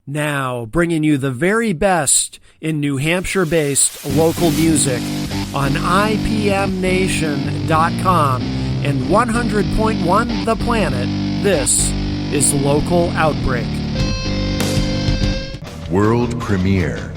Now, bringing you the very best in New Hampshire-based local music on IPMNation.com and 100.1 The Planet, this is Local Outbreak. World premiere.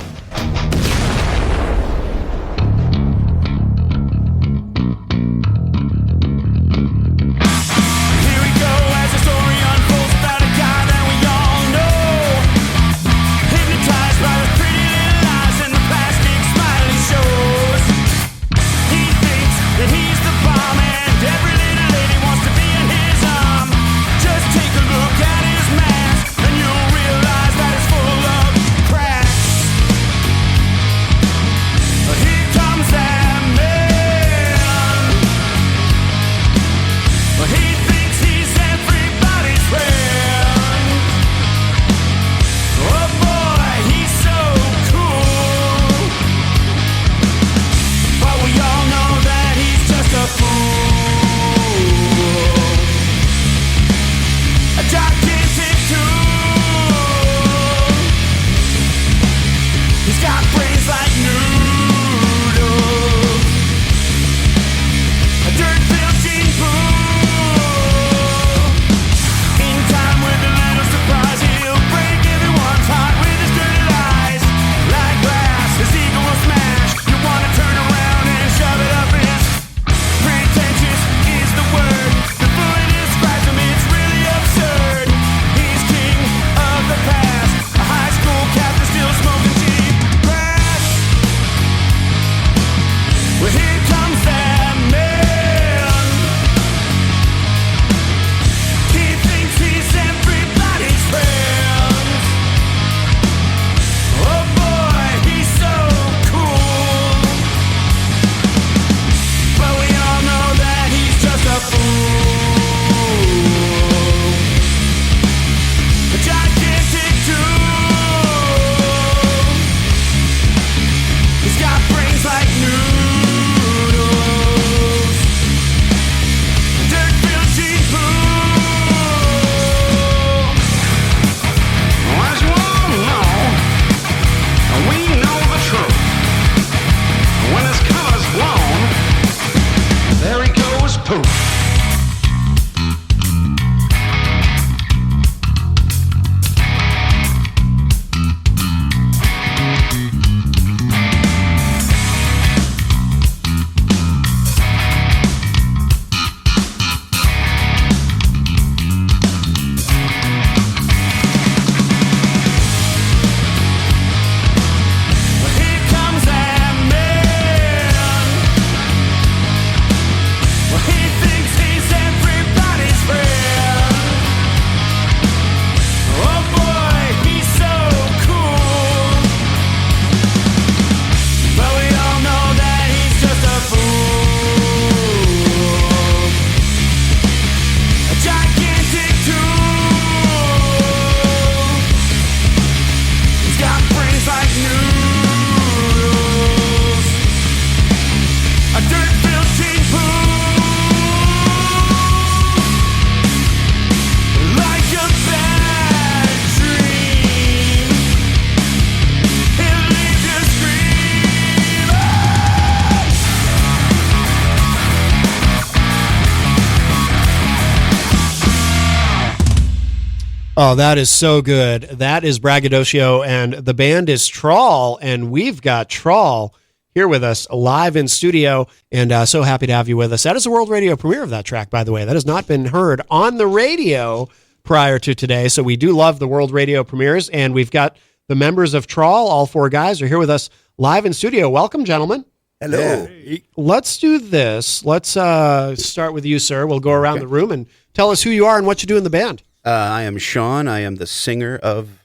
Oh, that is so good. That is Braggadocio, and the band is TRAWL, and we've got TRAWL here with us live in studio, and so happy to have you with us. That is a world radio premiere of that track, by the way. That has not been heard on the radio prior to today, so we do love the world radio premieres, and we've got the members of TRAWL, all four guys, are here with us live in studio. Welcome, gentlemen. Hello. Hey. Let's do this. Let's start with you, sir. We'll go around the room and tell us who you are and what you do in the band. I am Sean. I am the singer of,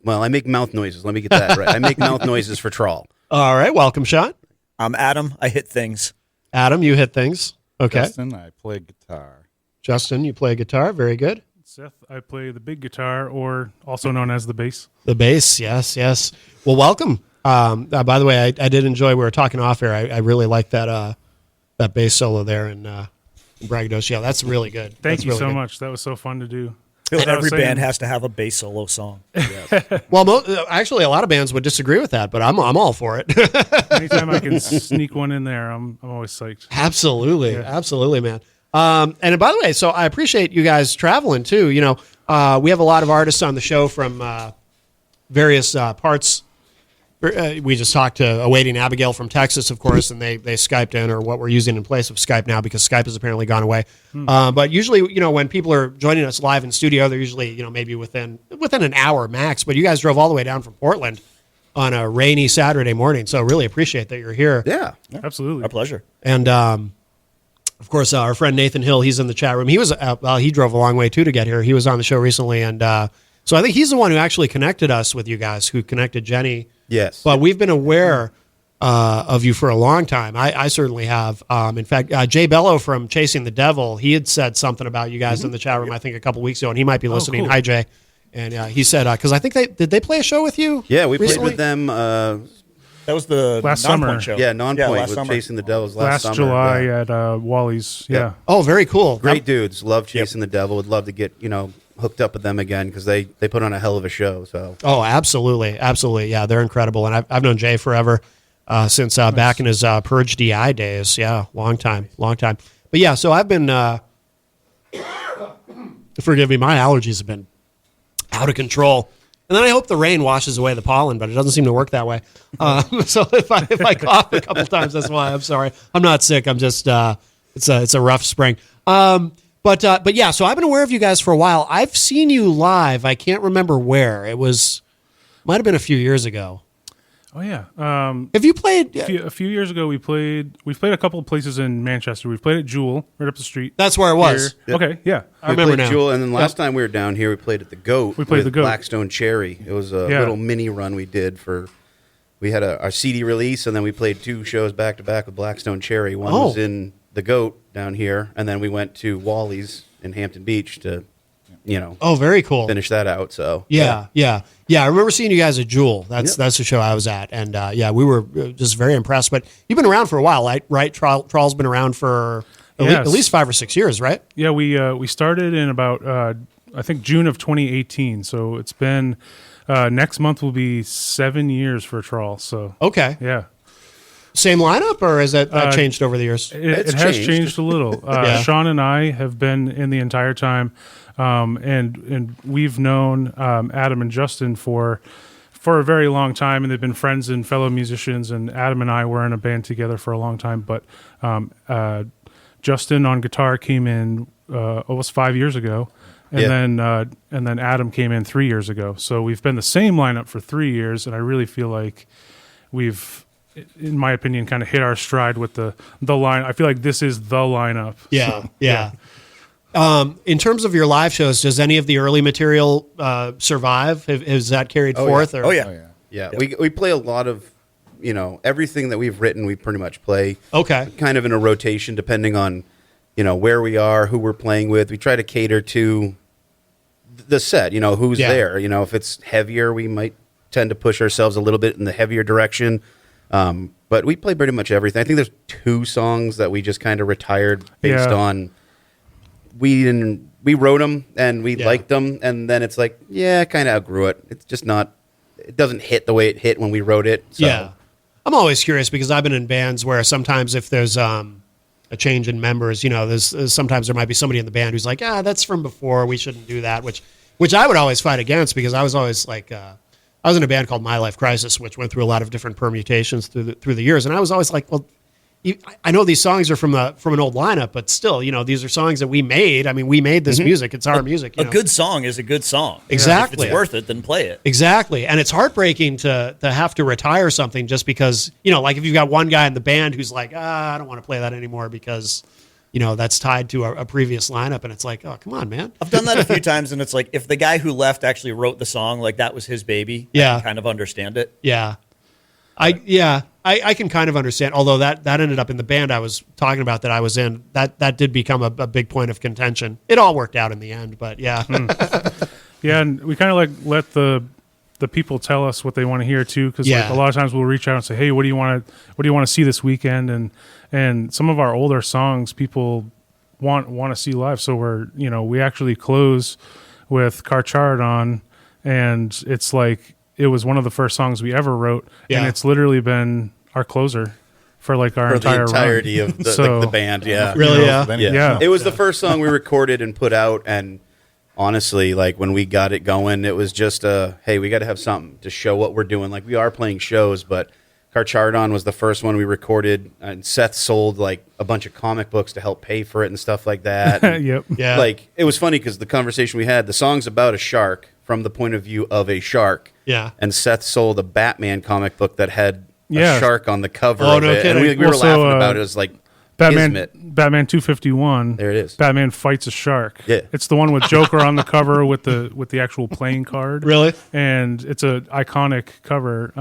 well, I make mouth noises. Let me get that right. I make mouth noises for TRAWL. All right. Welcome, Sean. I'm Adam. I hit things. Adam, you hit things. Okay. Justin, I play guitar. Justin, you play guitar. Very good. Seth, I play the big guitar, or also known as the bass. The bass, yes, yes. Well, welcome. By the way, I did enjoy, we were talking off air, I really like that bass solo there in Braggadocio. That's really good. Thank That's you really so good. much. That was so fun to do. feel I was every saying- band has to have a bass solo song. Well, actually, a lot of bands would disagree with that, but I'm all for it. Anytime I can sneak one in there, I'm always psyched. Absolutely, Yeah. absolutely, man. And by the way, so I appreciate you guys traveling too. You know, we have a lot of artists on the show from various parts. We just talked to Awaiting Abigail from Texas, of course, and they Skyped in, or what we're using in place of Skype now, because Skype has apparently gone away. But usually, you know, when people are joining us live in studio, they're usually, you know, maybe within an hour max. But you guys drove all the way down from Portland on a rainy Saturday morning, so really appreciate that you're here. Yeah. Absolutely. Our pleasure. And of course, our friend Nathan Hill, he's in the chat room. He was he drove a long way too to get here. He was on the show recently, and so I think he's the one who actually connected us with you guys, who connected Jenny. Yes. But we've been aware of you for a long time. I certainly have. In fact, Jay Bello from Chasing the Devil, he had said something about you guys in the chat room, I think a couple weeks ago, and he might be listening. cool. Hi, Jay. And he said, because I think did they play a show with you? Yeah, we recently? played with them. That was the Last Non-Point summer. show. Yeah, Non-Point last with summer. Chasing the Devils last Last summer. July Yeah. at Wally's. Yeah. Oh, very cool. Great dudes. Love Chasing the Devil. Would love to get, you know, hooked up with them again, because they put on a hell of a show. So Oh, absolutely, absolutely. Yeah, they're incredible, and I've known Jay forever, since back in his Purge DI days. Yeah, long time. But yeah, so I've been. Forgive me, my allergies have been out of control, and then I hope the rain washes away the pollen, but it doesn't seem to work that way. So if I cough a couple times, that's why. I'm sorry. I'm not sick. I'm just it's a rough spring. But yeah, so I've been aware of you guys for a while. I've seen you live. I can't remember where. Might have been a few years ago. Oh yeah. Have you played? A few years ago, we've played a couple of places in Manchester. We've played at Jewel, right up the street. That's where it was. Here. Okay, yeah. I remember played now. Jewel, and then last time we were down here, we played at the Goat. We played with the Goat. Blackstone Cherry. It was a Yeah. little mini run we did for. We had our CD release, and then we played 2 shows back to back with Blackstone Cherry. One was in the Goat down here, and then we went to Wally's in Hampton Beach to, you know, Oh, very cool. finish that out. So Yeah. I remember seeing you guys at Jewel. That's the show I was at, and we were just very impressed. But you've been around for a while, right? TRAWL's been around for at least 5 or 6 years, right? Yeah, we started in about I think June of 2018. So it's been next month will be 7 years for TRAWL. So Okay. yeah, Same lineup, or has that changed over the years? it has changed a little. Yeah. Sean and I have been in the entire time, and we've known Adam and Justin for a very long time, and they've been friends and fellow musicians. And Adam and I were in a band together for a long time, but Justin on guitar came in almost 5 years ago. And then Adam came in 3 years ago. So we've been the same lineup for 3 years, and I really feel like we've, in my opinion, kind of hit our stride with the line. I feel like this is the lineup. Yeah, So, yeah. In terms of your live shows, does any of the early material survive? Has that carried forth? Or? Oh yeah. yeah, we play a lot of, you know, everything that we've written. We pretty much play Okay. kind of in a rotation, depending on, you know, where we are, who we're playing with. We try to cater to the set, you know, who's there. You know, if it's heavier, we might tend to push ourselves a little bit in the heavier direction. But we play pretty much everything. I think there's 2 songs that we just kind of retired based on we wrote them and we liked them, and then it's like, yeah, kind of outgrew it. It's just not. It doesn't hit the way it hit when we wrote it. So. Yeah. I'm always curious because I've been in bands where sometimes if there's a change in members, you know, there's sometimes there might be somebody in the band who's like, that's from before, we shouldn't do that, which I would always fight against, because I was always like, I was in a band called My Life Crisis, which went through a lot of different permutations through the years, and I was always like, well, I know these songs are from an old lineup, but still, you know, these are songs that we made. I mean, we made this music. It's our music. You A know? good song is a good song. Exactly. If it's worth it, then play it. Exactly. And it's heartbreaking to have to retire something just because, you know, like if you've got one guy in the band who's like, I don't want to play that anymore because, you know, that's tied to a previous lineup. And it's like, oh, come on, man. I've done that a few times, and it's like, if the guy who left actually wrote the song, like that was his baby, I can kind of understand it. Yeah. I can kind of understand, although that ended up in the band I was talking about that I was in. That did become a big point of contention. It all worked out in the end, but yeah. Yeah, and we kind of like let the people tell us what they want to hear too, because like a lot of times we'll reach out and say, hey, what do you want to see this weekend? And some of our older songs people want to see live. So we actually close with Carchard on, and it's like it was one of the first songs we ever wrote, and it's literally been our closer for like our entire the entirety run. of the band. Yeah, Really? Yeah. It was the first song we recorded and put out, and honestly, like when we got it going, it was just hey, we got to have something to show what we're doing. Like we are playing shows, but Carchardon was the first one we recorded, and Seth sold like a bunch of comic books to help pay for it and stuff like that. And, Yep. Yeah. Like it was funny because the conversation we had, the song's about a shark from the point of view of a shark. Yeah. And Seth sold a Batman comic book that had Yeah. a shark on the cover Oh, of no it. kidding. And we were Also, laughing about it. It was like Kismet. Batman 251. There it is. Batman fights a shark. Yeah. It's the one with Joker on the cover with the actual playing card. Really? And it's a iconic cover.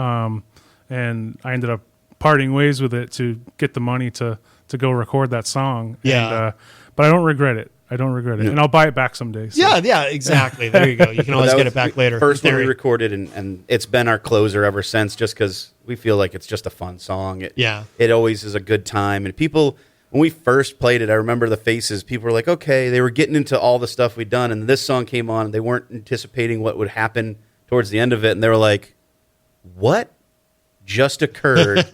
And I ended up parting ways with it to get the money to go record that song. Yeah. And, but I don't regret it. And I'll buy it back someday. So. Yeah, exactly. There you go. You can always That get was it back the later. First in one we theory. recorded, and it's been our closer ever since, just because we feel like it's just a fun song. It always is a good time. And people, when we first played it, I remember the faces. People were like, okay, they were getting into all the stuff we'd done, and this song came on, and they weren't anticipating what would happen towards the end of it, and they were like, what just occurred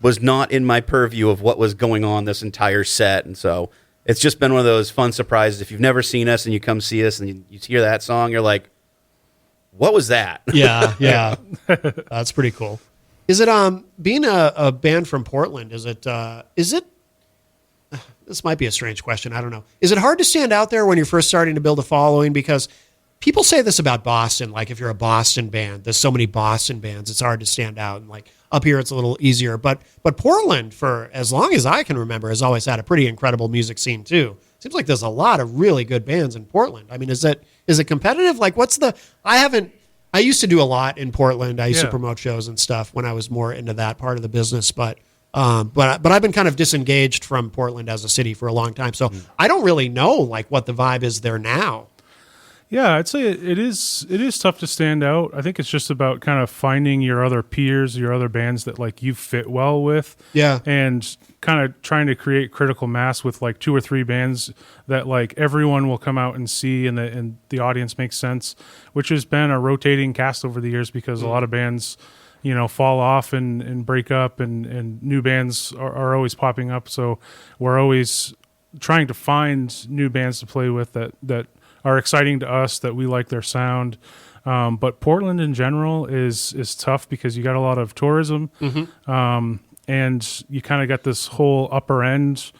was not in my purview of what was going on this entire set. And so it's just been one of those fun surprises. If you've never seen us and you come see us and you hear that song, you're like, what was that? Yeah. That's pretty cool. Is it being a band from Portland, is it this might be a strange question, I don't know. Is it hard to stand out there when you're first starting to build a following? Because people say this about Boston, like if you're a Boston band, there's so many Boston bands, it's hard to stand out. And like up here, it's a little easier. But Portland, for as long as I can remember, has always had a pretty incredible music scene too. Seems like there's a lot of really good bands in Portland. I mean, is it competitive? Like, I used to do a lot in Portland. I used to promote shows and stuff when I was more into that part of the business. But I've been kind of disengaged from Portland as a city for a long time, so I don't really know like what the vibe is there now. Yeah, I'd say it is tough to stand out. I think it's just about kind of finding your other peers, your other bands that like you fit well with. Yeah. And kind of trying to create critical mass with like 2 or 3 bands that like everyone will come out and see and the audience makes sense, which has been a rotating cast over the years because a lot of bands, fall off and break up and new bands are always popping up. So we're always trying to find new bands to play with that are exciting to us, that we like their sound. But Portland in general is tough because you got a lot of tourism, and you kind of got this whole upper end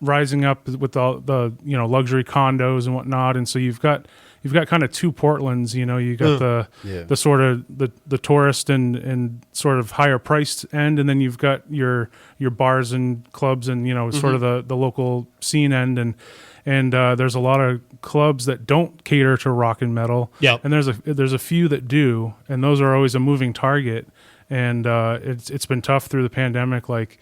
rising up with all the luxury condos and whatnot, and so you've got kind of 2 Portlands. You got the sort of the tourist and sort of higher priced end, and then you've got your bars and clubs and sort of the local scene end and there's a lot of clubs that don't cater to rock and metal. Yep. And there's a few that do, and those are always a moving target. And it's been tough through the pandemic. Like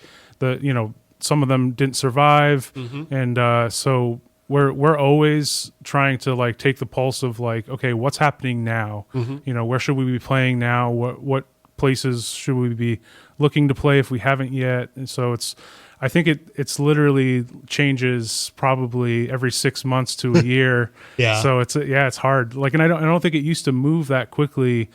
some of them didn't survive, and so we're always trying to like take the pulse of like, okay, what's happening now? Where should we be playing now? What places should we be looking to play if we haven't yet? And so I think it's literally changes probably every 6 months to a year. Yeah. So it's hard. Like, and I don't think it used to move that quickly.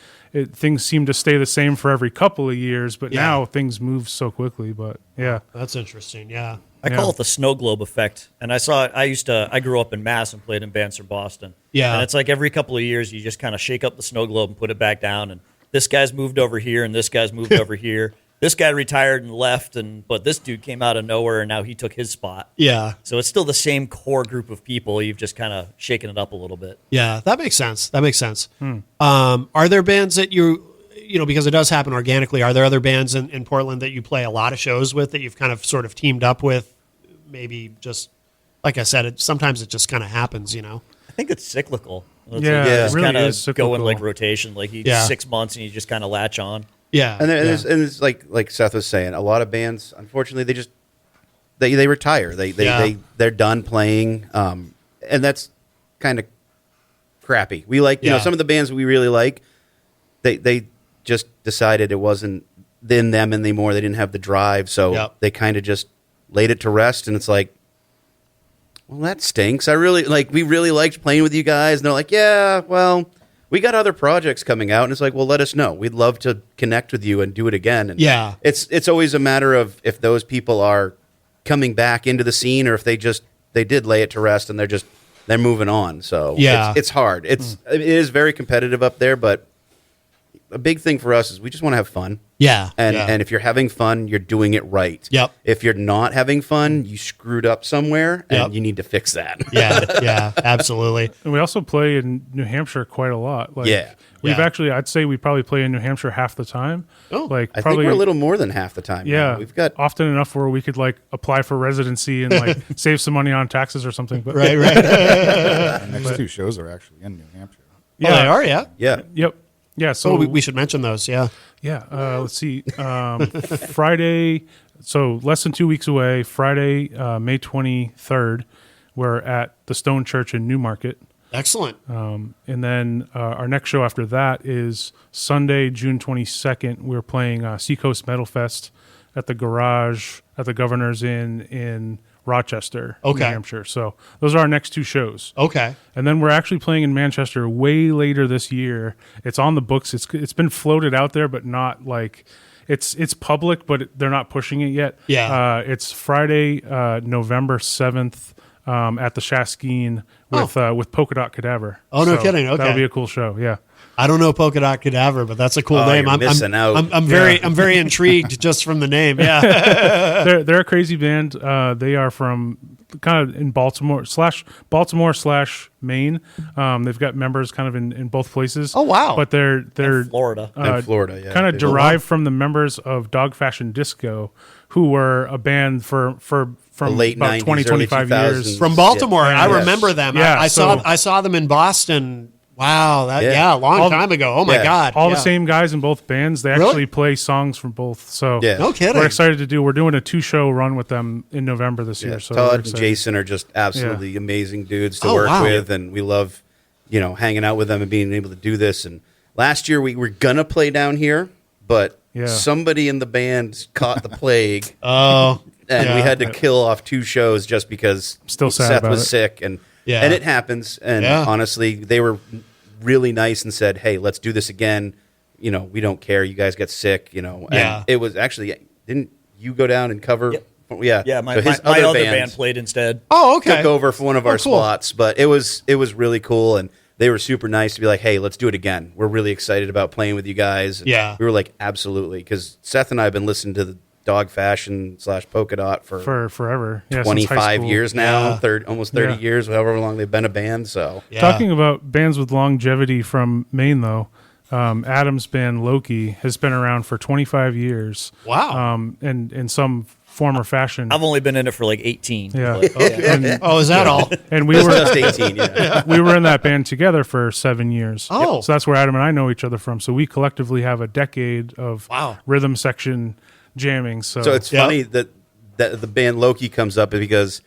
Things seem to stay the same for every couple of years, but now things move so quickly. But yeah, That's interesting. Yeah. I call it the snow globe effect. And I grew up in Mass and played in bands from Boston. Yeah. And it's like every couple of years you just kind of shake up the snow globe and put it back down. And this guy's moved over here and this guy's moved over here. This guy retired and left, but this dude came out of nowhere and now he took his spot. Yeah. So it's still the same core group of people. You've just kind of shaken it up a little bit. Yeah, that makes sense. Are there bands that because it does happen organically, are there other bands in Portland that you play a lot of shows with that you've kind of sort of teamed up with? Maybe just, like I said, sometimes it just kind of happens, I think it's cyclical. It's it really kind is of cyclical. go in like rotation, like 6 months and you just kind of latch on. Yeah. And it's like Seth was saying, a lot of bands, unfortunately, they just they retire. They're done playing, and that's kind of crappy. We like some of the bands we really like. They just decided it wasn't in them anymore. They didn't have the drive, so they kind of just laid it to rest. And it's like, well, that stinks. We really liked playing with you guys. And they're like, yeah, well, we got other projects coming out. And it's like, well, let us know. We'd love to connect with you and do it again. And Yeah. it's always a matter of if those people are coming back into the scene or if they did lay it to rest and they're moving on. So Yeah. it's hard. It is very competitive up there, but a big thing for us is we just want to have fun. Yeah. And if you're having fun, you're doing it right. Yep. If you're not having fun, you screwed up somewhere and Yep. you need to fix that. yeah, absolutely. And we also play in New Hampshire quite a lot. Like, Yeah. We've Yeah. actually, I'd say we probably play in New Hampshire half the time. Oh. Like I probably think we're a little more than half the time. yeah. now. We've got often enough where we could like apply for residency and like save some money on taxes or something. But Right. The next two shows are actually in New Hampshire. Oh, they are, yeah. yeah. Yep. Yeah. So So we should mention those, yeah. yeah. Let's see. Friday. So less than 2 weeks away. Friday, May 23rd. We're at the Stone Church in Newmarket. Excellent. And then our next show after that is Sunday, June 22nd. We're playing Seacoast Metal Fest at the Garage at the Governor's Inn in Rochester, Okay. New Hampshire. So those are our next two shows. Okay. And then we're actually playing in Manchester way later this year. It's on the books. It's been floated out there, but not like it's public, but they're not pushing it yet. Yeah. It's Friday, November 7th. At the Shaskeen with Polka Dot Cadaver. Oh, no kidding. Okay. That'll be a cool show. Yeah. I don't know Polka Dot Cadaver, but that's a cool Oh, name. you're missing out. I'm very intrigued just from the name. Yeah. They're a crazy band. They are from kind of in Baltimore slash Maine. They've got members kind of in both places. Oh, wow. But they're Florida. In Florida, yeah. kind of They- derived from the members of Dog Fashion Disco, who were a band from late about 90s, 20, early 25 2000s. years. From Baltimore. Yeah. I Yes. remember them. Yeah, I saw them in Boston. Wow. Yeah. A long All- time ago. Oh my yeah. God. All Yeah. the same guys in both bands. They Really? actually play songs from both. So Yeah. No kidding. we're excited to do. We're doing a 2-show run with them in November this Yeah, year. So we're Todd and excited. Jason are just absolutely amazing dudes to Oh, work wow. with, and we love, hanging out with them and being able to do this. And last year we were gonna play down here, but Yeah. somebody in the band caught the plague, Oh. and we yeah. had to kill off 2 shows just because Still sad Seth about was it. sick, and Yeah. and it happens. And Yeah. honestly, they were really nice and said, "Hey, let's do this again. We don't care. You guys get sick. And Yeah. it was actually, didn't you go down and cover? Yep. Yeah, Yeah, my So his other bands band played instead. Oh, okay. took over for one of our cool. spots, but it was really cool, and they were super nice to be like, "Hey, let's do it again. We're really excited about playing with you guys." And Yeah. we were like, "Absolutely," because Seth and I have been listening to the Dog Fashion / Polka Dot for forever. Yeah, since high 25 school. years now, Yeah. almost 30 Yeah. years, however long they've been a band. So Yeah. Talking about bands with longevity from Maine, though, Adam's band Loki has been around for 25 years. Wow. And in some form or fashion. I've only been in it for like 18. Yeah. but, And, Oh, is that all? and we just were 18, yeah. we were in that band together for 7 years. Oh. So that's where Adam and I know each other from. So we collectively have a decade of Wow. rhythm section jamming. So So it's Yeah. funny that the band Loki comes up because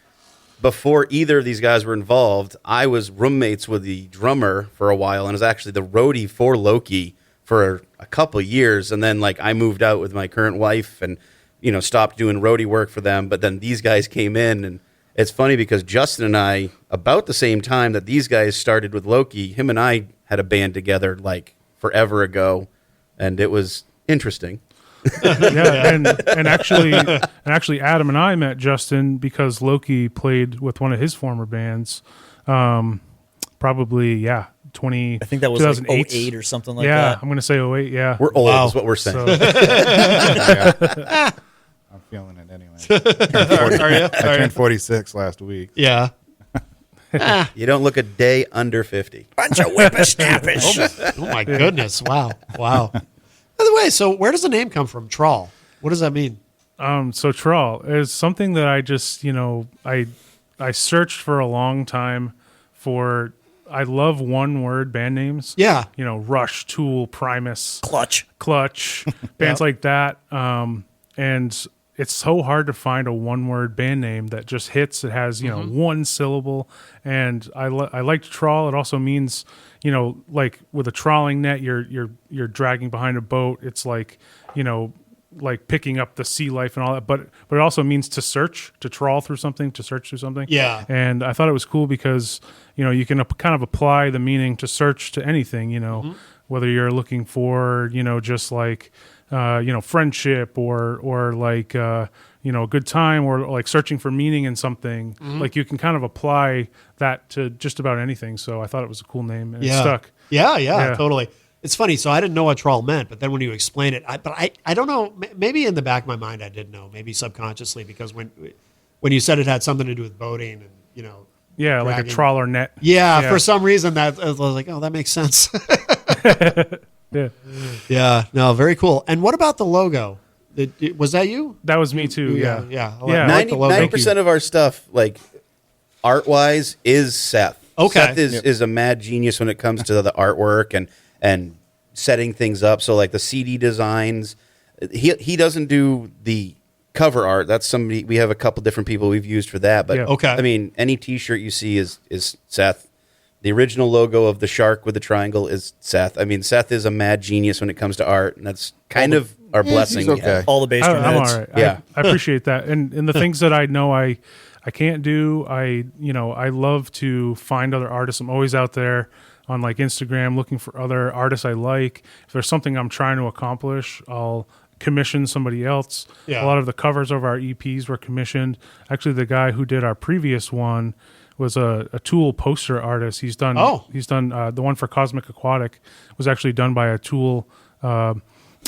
before either of these guys were involved, I was roommates with the drummer for a while and was actually the roadie for Loki for a couple of years. And then I moved out with my current wife and, stopped doing roadie work for them. But then these guys came in, and it's funny because Justin and I, about the same time that these guys started with Loki, him and I had a band together forever ago. And it was interesting. yeah, and actually Adam and I met Justin because Loki played with one of his former bands. Probably 20. I think that was like 2008 08 or something like yeah, that. I'm going to say 08. Yeah, We're old, Wow. is what we're saying. So, I'm feeling it anyway. Are you? I turned 46 last week. Yeah. You don't look a day under 50. Bunch of whippersnappers. Oh my goodness. Wow. Wow. By the way, so where does the name come from? TRAWL. What does that mean? so TRAWL is something that I just I searched for a long time for. I love one word band names. Yeah. Rush, Tool, Primus, Clutch. bands like that. And it's so hard to find a one-word band name that just hits. It has one syllable, and I like trawl. It also means like with a trawling net, you're dragging behind a boat. It's like like picking up the sea life and all that, but it also means to search, to trawl through something, to search through something. Yeah. And I thought it was cool because, you can kind of apply the meaning to search to anything, whether you're looking for, just like, friendship or like, a good time, or like searching for meaning in something. Like you can kind of apply that to just about anything. So I thought it was a cool name and it stuck. Yeah, totally. It's funny. So I didn't know what trawl meant, but then when you explain it, I don't know. Maybe in the back of my mind I did know, maybe subconsciously, because when you said it had something to do with boating and like a dragging. trawler net. Yeah, for some reason that I was like, oh, that makes sense. Yeah. Yeah, no, very cool. And what about the logo? Was that you? That was me too. Yeah. Yeah. Yeah. I like the logo. 90% of our stuff, like art wise, is Seth. Okay. Seth is a mad genius when it comes to the artwork and setting things up. So like the CD designs, he doesn't do the cover art. That's somebody, we have a couple different people we've used for that. But Okay. I mean, any T-shirt you see is Seth. The original logo of the shark with the triangle is Seth. I mean, Seth is a mad genius when it comes to art, and that's kind of our blessing. he's okay. All the base I'm all heads. right. Yeah. I appreciate that. And the things that I know I can't do, I love to find other artists. I'm always out there on like Instagram looking for other artists I like. If there's something I'm trying to accomplish, I'll commission somebody else. Yeah. A lot of the covers of our EPs were commissioned. Actually, the guy who did our previous one was a Tool poster artist. He's done the one for Cosmic Aquatic was actually done by a Tool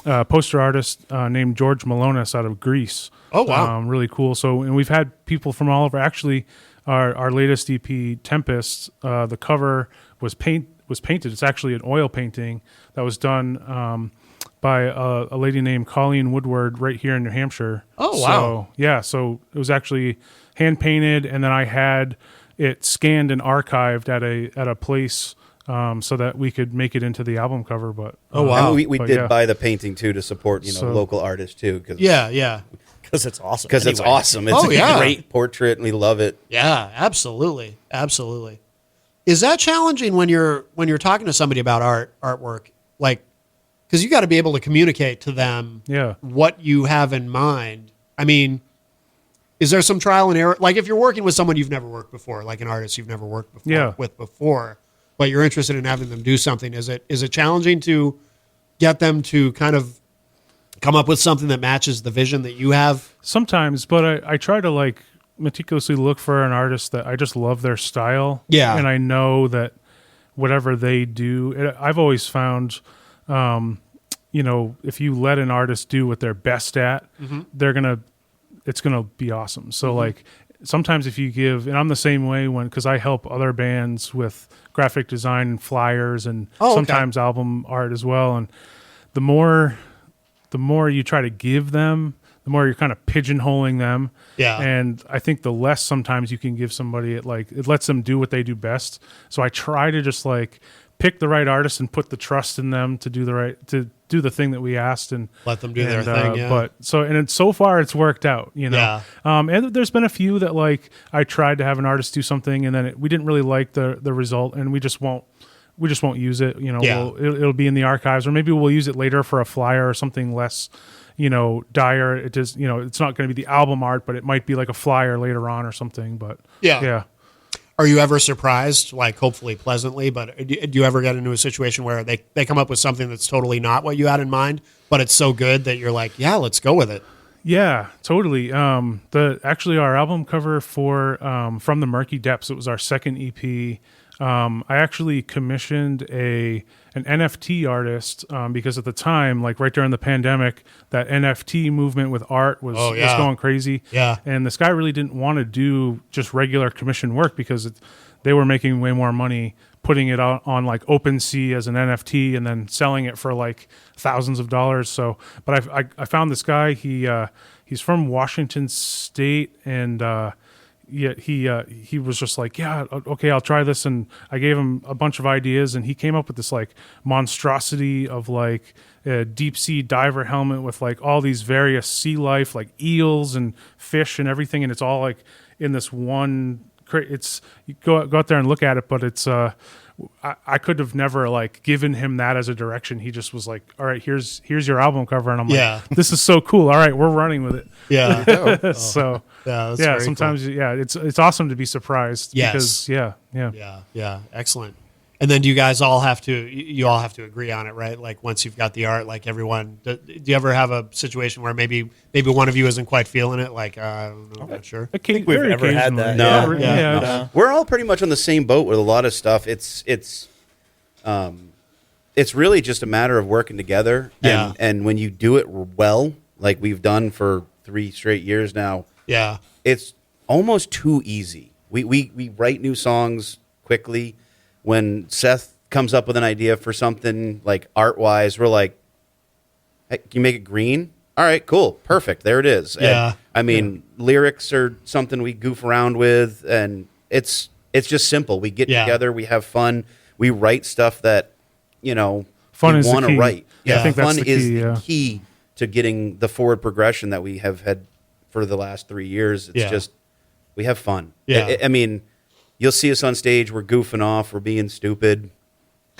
poster artist named George Malonis out of Greece. Oh, wow. Really cool. So, and we've had people from all over. Actually, our latest EP, Tempest, the cover was painted. It's actually an oil painting that was done by a lady named Colleen Woodward right here in New Hampshire. Oh, wow. So, yeah, so it was actually hand painted, and then I had it scanned and archived at a place so that we could make it into the album cover. But Oh, wow. And we But did yeah. buy the painting too to support So- local artists too. Cause, Yeah. Because it's awesome. because it's Anyway. awesome. It's Oh, yeah. a great portrait, and we love it. Yeah, absolutely. Is that challenging when you're talking to somebody about artwork? Like, because you got to be able to communicate to them what you have in mind. I mean, is there some trial and error? Like if you're working with someone you've never worked before, like an artist you've never worked with before, but you're interested in having them do something, is it challenging to get them to kind of come up with something that matches the vision that you have? sometimes, but I try to like meticulously look for an artist that I just love their style. Yeah. And I know that whatever they do, I've always found, if you let an artist do what they're best at, it's gonna be awesome. So like sometimes if you give, and I'm the same way because I help other bands with graphic design and flyers and sometimes album art as well. And the more you try to give them, the more you're kind of pigeonholing them. Yeah. And I think the less sometimes you can give somebody, it lets them do what they do best. So I try to just like pick the right artist and put the trust in them to do the thing that we asked and Let them do their thing, yeah. But so far it's worked out, Yeah. And there's been a few that like I tried to have an artist do something and then we didn't really like the result and we just won't use it. Yeah. It'll be in the archives or maybe we'll use it later for a flyer or something less, dire. It just, it's not going to be the album art, but it might be like a flyer later on or something. But yeah. Are you ever surprised, like hopefully pleasantly, but do you ever get into a situation where they come up with something that's totally not what you had in mind, but it's so good that you're like, yeah, let's go with it? Yeah, totally. Actually our album cover for From the Murky Depths, it was our second EP. I actually commissioned an NFT artist because at the time, like right during the pandemic, that NFT movement with art was going crazy. Yeah. And this guy really didn't want to do just regular commission work because they were making way more money putting it out on like OpenSea as an NFT and then selling it for like thousands of dollars. So, but I found this guy. He's from Washington State and he was just like, yeah, okay, I'll try this. And I gave him a bunch of ideas and he came up with this like monstrosity of like a deep sea diver helmet with like all these various sea life, like eels and fish and everything. And it's all like in this one crate. You go out there and look at it, but it's I could have never like given him that as a direction. He just was like, all right, here's your album cover. And I'm like, this is so cool. All right, we're running with it. Yeah. So that's yeah, very sometimes, cool. yeah, it's awesome to be surprised. Yes. Because Yeah. Excellent. And then do you guys all have to, you all have to agree on it, right? Like once you've got the art, like everyone, do you ever have a situation where maybe one of you isn't quite feeling it? Like, I'm not sure. I think we've ever had that. No. Yeah. We're all pretty much on the same boat with a lot of stuff. It's really just a matter of working together. Yeah. And when you do it well, like we've done for 3 straight years now, Yeah. it's almost too easy. We write new songs quickly. When Seth comes up with an idea for something like art-wise, we're like, hey, can you make it green? All right, cool, perfect, there it is. Yeah. And, I mean, lyrics are something we goof around with, and it's just simple. We get together, we have fun, we write stuff that, Fun we is the want to key. write. Yeah, I think that's fun the is key, the key to getting the forward progression that we have had for the last 3 years. It's just, we have fun. Yeah. I mean, you'll see us on stage, we're goofing off, we're being stupid,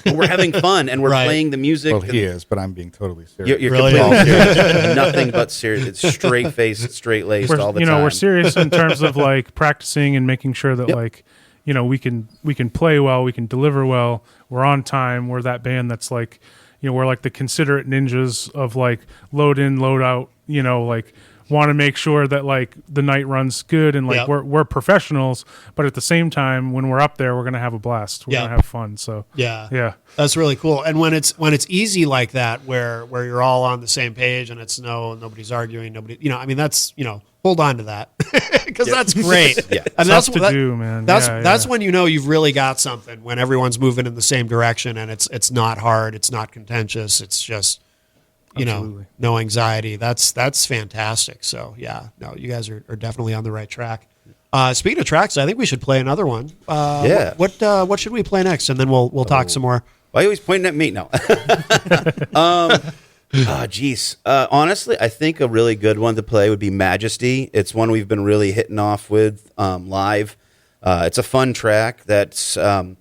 but we're having fun, and we're playing the music. Well, he is, but I'm being totally serious. You're Really? completely serious. Nothing but serious. It's straight-faced, straight-laced all the time. We're serious in terms of like practicing and making sure that like, we can play well, we can deliver well, we're on time, we're that band that's like, we're like the considerate ninjas of like load in, load out, like want to make sure that like the night runs good, and like we're professionals, but at the same time when we're up there we're gonna have a blast, we're gonna have fun. So yeah, that's really cool. And when it's easy like that, where you're all on the same page and it's nobody's arguing, that's hold on to that because that's great. And tough to do, man. That's when you've really got something, when everyone's moving in the same direction and it's not hard, it's not contentious, it's just Absolutely. no anxiety. That's fantastic. So you guys are definitely on the right track. Speaking of tracks, I think we should play another one. What should we play next? And then we'll talk some more. Why are you always pointing at me? No. Honestly, I think a really good one to play would be Majesty. It's one we've been really hitting off with live. It's a fun track. That's to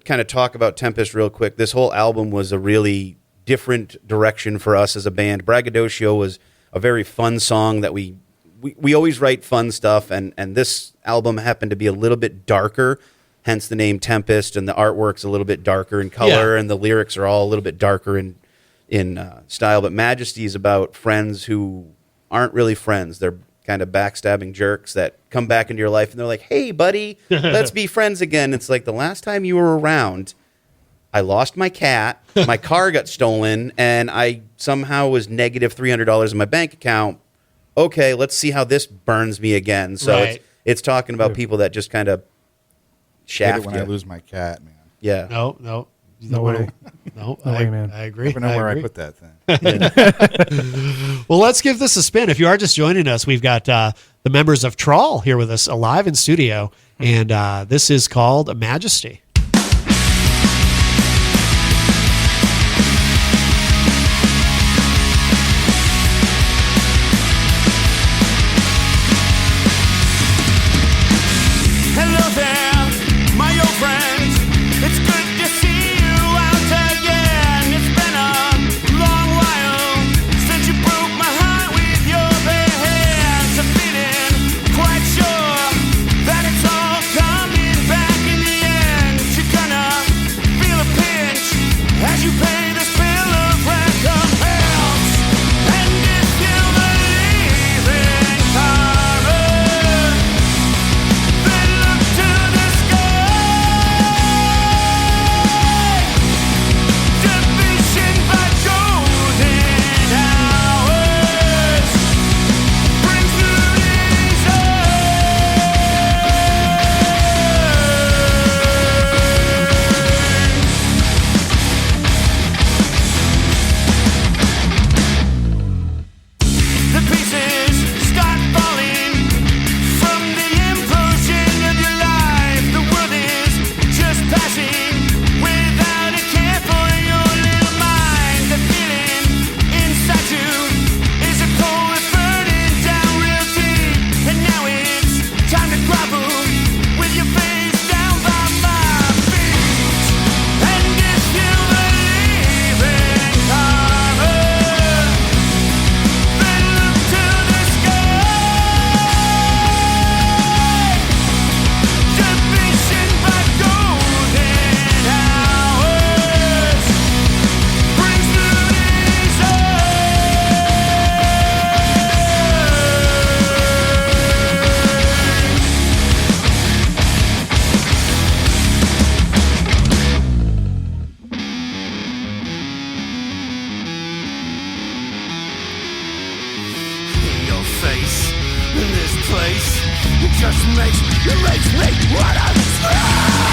kind of talk about Tempest real quick. This whole album was a really different direction for us as a band. Braggadocio was a very fun song that we always write fun stuff, and this album happened to be a little bit darker, hence the name Tempest, and the artwork's a little bit darker in color, and the lyrics are all a little bit darker in style. But Majesty is about friends who aren't really friends. They're kind of backstabbing jerks that come back into your life, and they're like, hey, buddy, let's be friends again. It's like, the last time you were around, I lost my cat, my car got stolen, and I somehow was negative $300 in my bank account. Okay, let's see how this burns me again. So it's talking about people that just kind of shaft when you. I lose my cat, man. Yeah. No way. No, man. I agree. I never know where I put that thing. Well, let's give this a spin. If you are just joining us, we've got the members of TRAWL here with us live in studio, and this is called Majesty. Quite sure that it's all coming back in the end. face in this place. It just makes me wanna scream.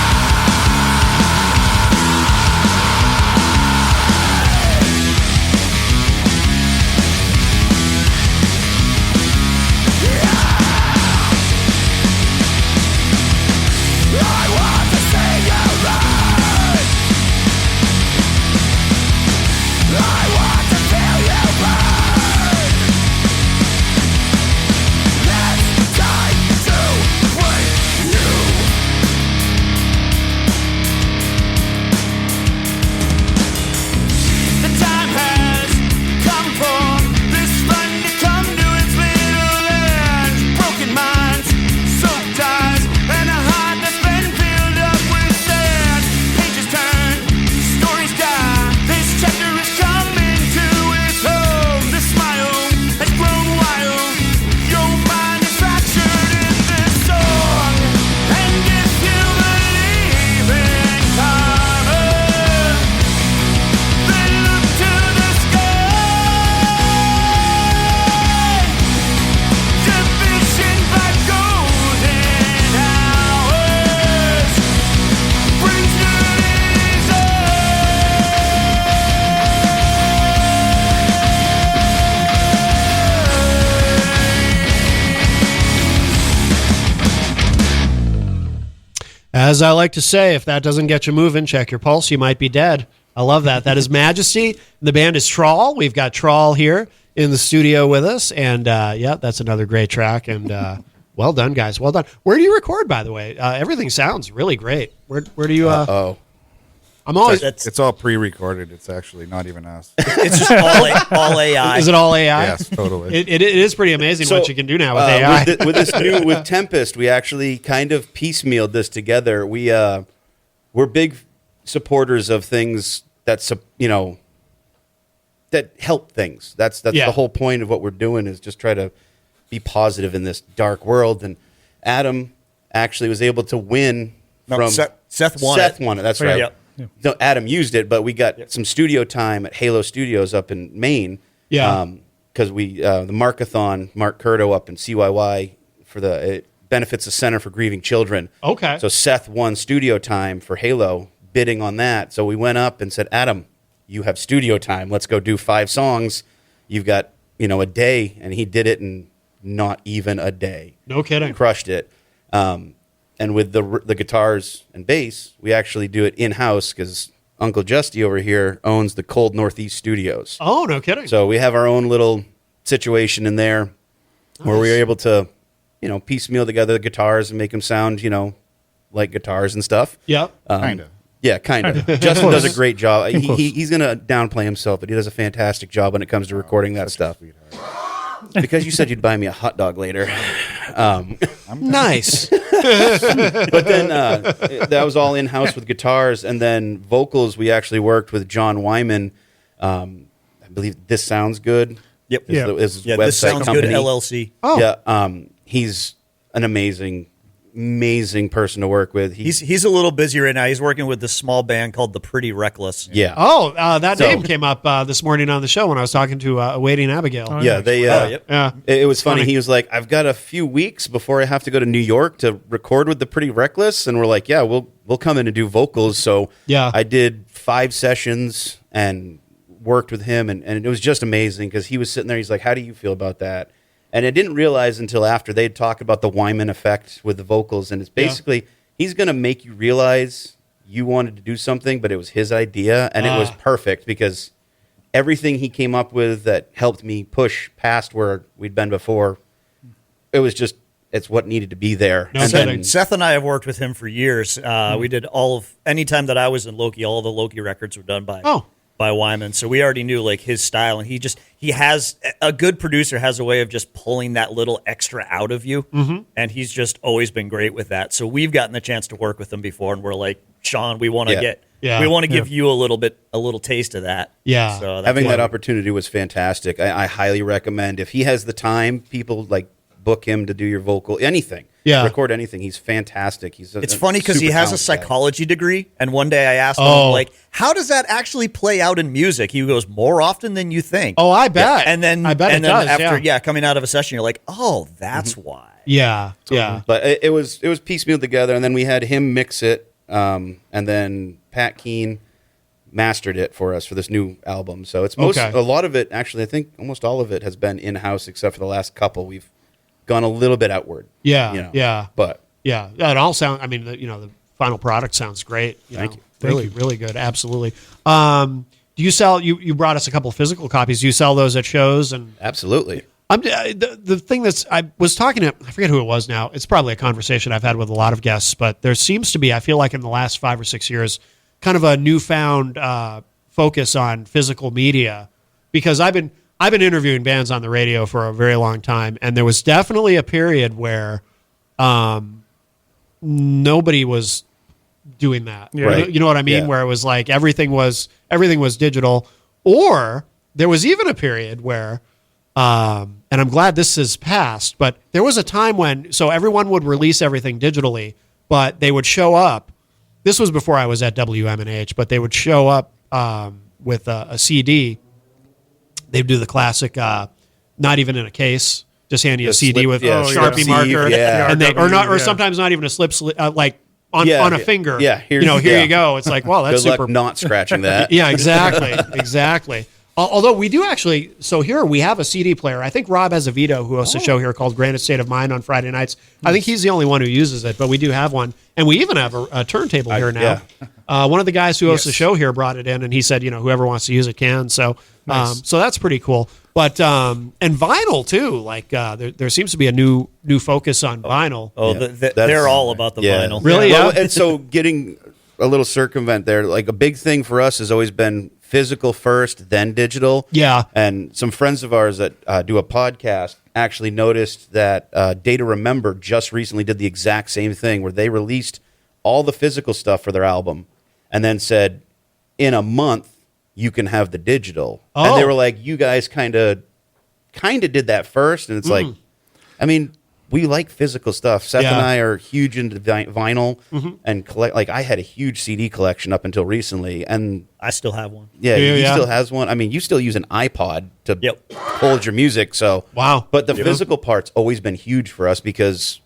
I want to see you burn. I want to feel you burn. It's time to break you. The time has come for this fun to come to its little end. Broken minds, soaked eyes, and a heart that's been filled up with sand. Pages turn, stories die. This chapter is coming to its home. The smile has grown wild. Your mind is fractured in this song. And if you believe in karma, then look to the sky. Division by golden hours brings As I like to say, if that doesn't get you moving, check your pulse. You might be dead. I love that. That is Majesty. The band is TRAWL. We've got TRAWL here in the studio with us. And yeah, that's another great track. And well done, guys. Well done. Where do you record, by the way? Everything sounds really great. Where do you... I'm always... It's all pre-recorded. It's actually not even us. It's just all AI. Is it all AI? Yes, totally. It is pretty amazing So, what you can do now with AI. with Tempest, we actually kind of piecemealed this together. We're big supporters of things that help things. That's Yeah. the whole point of what we're doing, is just try to be positive in this dark world. And Adam actually was able to win from Seth won Seth it. won it. That's right. Yep. No, Adam used it, but we got some studio time at Halo Studios up in Maine. Yeah. Because we the Markathon, Mark Curto up in CYY for it benefits the Center for Grieving Children. Okay. So Seth won studio time for Halo, bidding on that. So we went up and said, Adam, you have studio time. Let's go do 5 songs. You've got a day, and he did it in not even a day. No kidding. Crushed it. And with the guitars and bass, we actually do it in-house because Uncle Justy over here owns the Cold Northeast Studios. Oh, no kidding. So we have our own little situation in there where we were able to, piecemeal together the guitars and make them sound, like guitars and stuff. Yep. Kind of. Yeah, kind of. Justin does a great job. Close. He's going to downplay himself, but he does a fantastic job when it comes to recording that stuff. Because you said you'd buy me a hot dog later. Nice. But then that was all in-house with guitars. And then vocals, we actually worked with John Wyman. I believe This Sounds Good. Yep. Is Yeah, website This Sounds company. Good LLC. Oh. Yeah. He's an amazing person to work with. He's a little busy right now. He's working with this small band called The Pretty Reckless. Yeah. Oh, that name came up this morning on the show when I was talking to Awaiting Abigail. Oh, Yeah, they. Yep. Yeah. It was funny. Funny. He was like, "I've got a few weeks before I have to go to New York to record with the Pretty Reckless," and we're like, "Yeah, we'll come in and do vocals." So Yeah. I did 5 sessions and worked with him, and it was just amazing because he was sitting there. He's like, "How do you feel about that?" And I didn't realize until after they'd talked about the Wyman effect with the vocals, and it's basically he's going to make you realize you wanted to do something, but it was his idea, and it was perfect because everything he came up with that helped me push past where we'd been before, it's what needed to be there. No And kidding. then, Seth and I have worked with him for years. We did anytime that I was in Loki, all the Loki records were done by Wyman. So we already knew like his style, and he has a good producer has a way of just pulling that little extra out of you, and he's just always been great with that. So we've gotten the chance to work with him before, and we're like, Sean, we want to give you a little taste of that. Yeah. So that's having why that opportunity was fantastic. I highly recommend if he has the time. People like book him to do your vocal, anything. Yeah. Record anything. He's fantastic. It's funny because he has a psychology degree, and one day I asked him, like, how does that actually play out in music? He goes, more often than you think. Oh, I bet. And then I bet and it then does, after yeah. coming out of a session, you're like, oh, that's why. Yeah, yeah. But it was piecemeal together, and then we had him mix it, and then Pat Keane mastered it for us for this new album. So it's a lot of it, actually, I think almost all of it has been in-house except for the last couple. We've gone a little bit outward. Yeah, yeah. But yeah, it all sounds, I mean, the final product sounds great. Thank you. Really, really good. Absolutely. Do you sell, you brought us a couple physical copies. Do you sell those at shows? And absolutely. The thing I was talking to, I forget who it was now. It's probably a conversation I've had with a lot of guests, but there seems to be, I feel like in the last 5 or 6 years, kind of a newfound focus on physical media, because I've been interviewing bands on the radio for a very long time, and there was definitely a period where nobody was doing that. Yeah. Right. You know what I mean? Yeah. Where it was like everything was digital, or there was even a period where, and I'm glad this has passed, but there was a time when, so everyone would release everything digitally, but they would show up. This was before I was at WMNH, but they would show up with a CD. They'd do the classic, not even in a case, just hand you a CD with a Sharpie marker, and sometimes not even a slip, like on a finger. Yeah, here you go. It's like, well, that's good super. luck not scratching that. Yeah, exactly. Although we do actually, so here we have a CD player. I think Rob Azevedo, who hosts a show here called Granite State of Mind on Friday nights. I think he's the only one who uses it, but we do have one. And we even have a turntable here now. Yeah. One of the guys who hosts the show here brought it in, and he said, whoever wants to use it can. So, so that's pretty cool. But, and vinyl too, like there seems to be a new focus on vinyl. Oh, they're all about the vinyl. Really? Yeah. Well, and so getting a little circumvent there, like a big thing for us has always been physical first, then digital. Yeah. And some friends of ours that do a podcast actually noticed that Data Remember just recently did the exact same thing, where they released all the physical stuff for their album and then said, in a month, you can have the digital. Oh. And they were like, you guys kind of did that first. And it's like, I mean, we like physical stuff. Seth and I are huge into vinyl and collect. Like, I had a huge CD collection up until recently, and I still have one. Yeah, he still has one. I mean, you still use an iPod to hold your music. So wow. But the physical part's always been huge for us because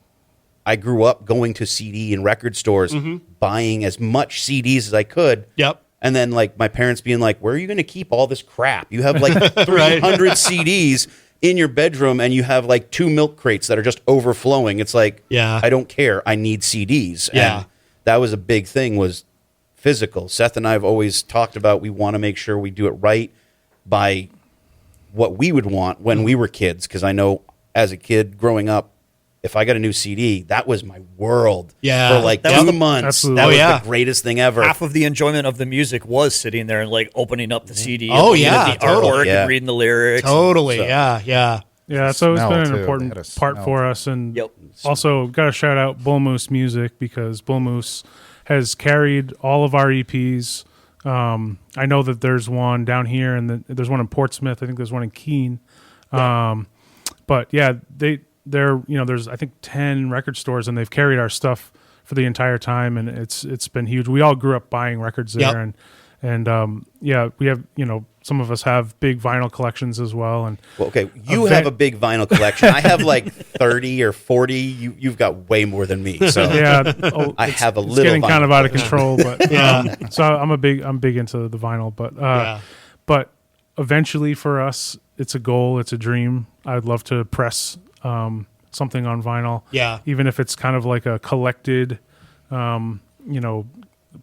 I grew up going to CD and record stores, buying as much CDs as I could. Yep. And then, like, my parents being like, where are you going to keep all this crap? You have, like, 300 CDs in your bedroom, and you have, like, 2 milk crates that are just overflowing. It's like, I don't care. I need CDs. Yeah. And that was a big thing, was physical. Seth and I have always talked about we want to make sure we do it right by what we would want when we were kids, because I know as a kid growing up, if I got a new CD, that was my world for like 2 months. Absolutely. That was the greatest thing ever. Half of the enjoyment of the music was sitting there and like opening up the CD. Oh, and yeah, the artwork and reading the lyrics. Totally, So- yeah. Yeah, so it's been an too. important They had a part smell. for us. And Yep. also, got to shout out Bull Moose Music, because Bull Moose has carried all of our EPs. I know that there's one down here, and there's one in Portsmouth. I think there's one in Keene. But yeah, they're there's I think 10 record stores, and they've carried our stuff for the entire time, and it's been huge. We all grew up buying records there, and we have some of us have big vinyl collections as well. And well, okay, you have a big vinyl collection. I have like 30 or 40. You've got way more than me. So I have a little. It's getting vinyl kind of out of collection. control, but so I'm big into the vinyl, but eventually for us, it's a goal, it's a dream. I'd love to press something on vinyl. Yeah. Even if it's kind of like a collected,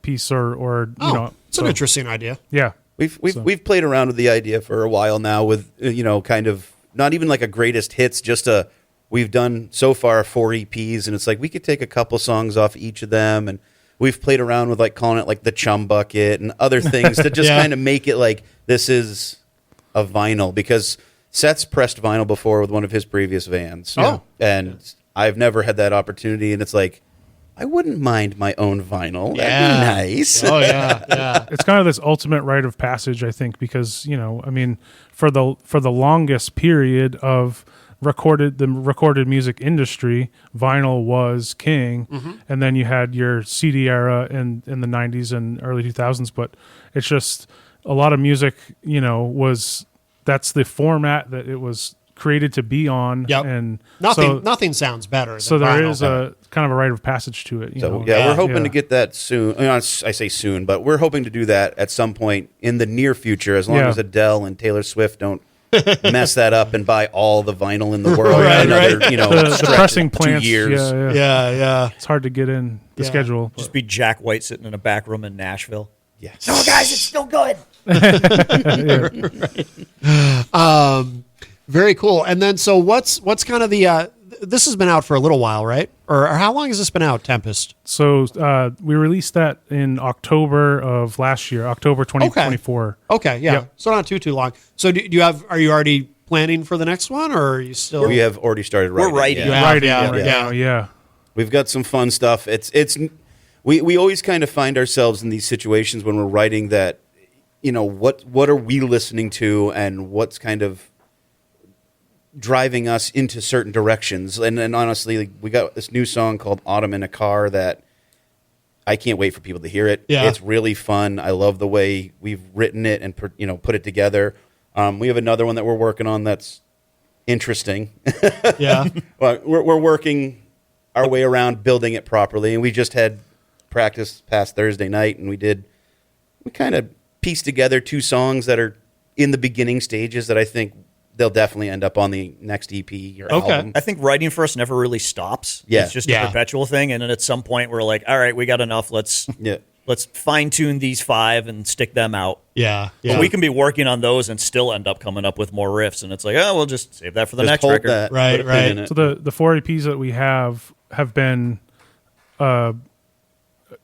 piece or it's an interesting idea. Yeah. We've played around with the idea for a while now with kind of not even like a greatest hits, just we've done so far 4 EPs, and it's like we could take a couple songs off each of them, and we've played around with like calling it like the Chum Bucket and other things to just kind of make it like this is a vinyl, because Seth's pressed vinyl before with one of his previous vans. And I've never had that opportunity, and it's like, I wouldn't mind my own vinyl. That'd be nice. Oh yeah. It's kind of this ultimate rite of passage, I think, because for the longest period of recorded music industry, vinyl was king, and then you had your CD era in the 90s and early 2000s. But it's just a lot of music, that's the format that it was created to be on. Yep. And nothing sounds better. So than there vinyl. is a kind of a rite of passage to it. We're hoping to get that soon. I say soon, but we're hoping to do that at some point in the near future, as long as Adele and Taylor Swift don't mess that up and buy all the vinyl in the world. Another, the pressing plants. 2 years. Yeah. It's hard to get in the schedule. Just be Jack White sitting in a back room in Nashville. Yes. Oh, guys, it's still good. Very cool. And then, so what's kind of the? This has been out for a little while, right? Or how long has this been out, Tempest? So we released that in October of last year, October 2024. Okay, yeah. Yep. So not too long. So do you have? Are you already planning for the next one, or are you still? We have already started writing. We're writing. Yeah. We've got some fun stuff. We always kind of find ourselves in these situations when we're writing that, what are we listening to and what's kind of driving us into certain directions. And honestly, we got this new song called Autumn in a Car that I can't wait for people to hear it. Yeah. It's really fun. I love the way we've written it and put it together. We have another one that we're working on that's interesting. Yeah. Well, we're working our way around building it properly, and we just had practice past Thursday night, and we kind of pieced together 2 songs that are in the beginning stages that I think they'll definitely end up on the next EP or album. I think writing for us never really stops. Yeah. It's just a perpetual thing, and then at some point we're like, all right, we got enough. Let's fine tune these 5 and stick them out. Yeah. But we can be working on those and still end up coming up with more riffs, and it's like, oh, we'll just save that for the next record. That, right. So the 4 EPs that we have been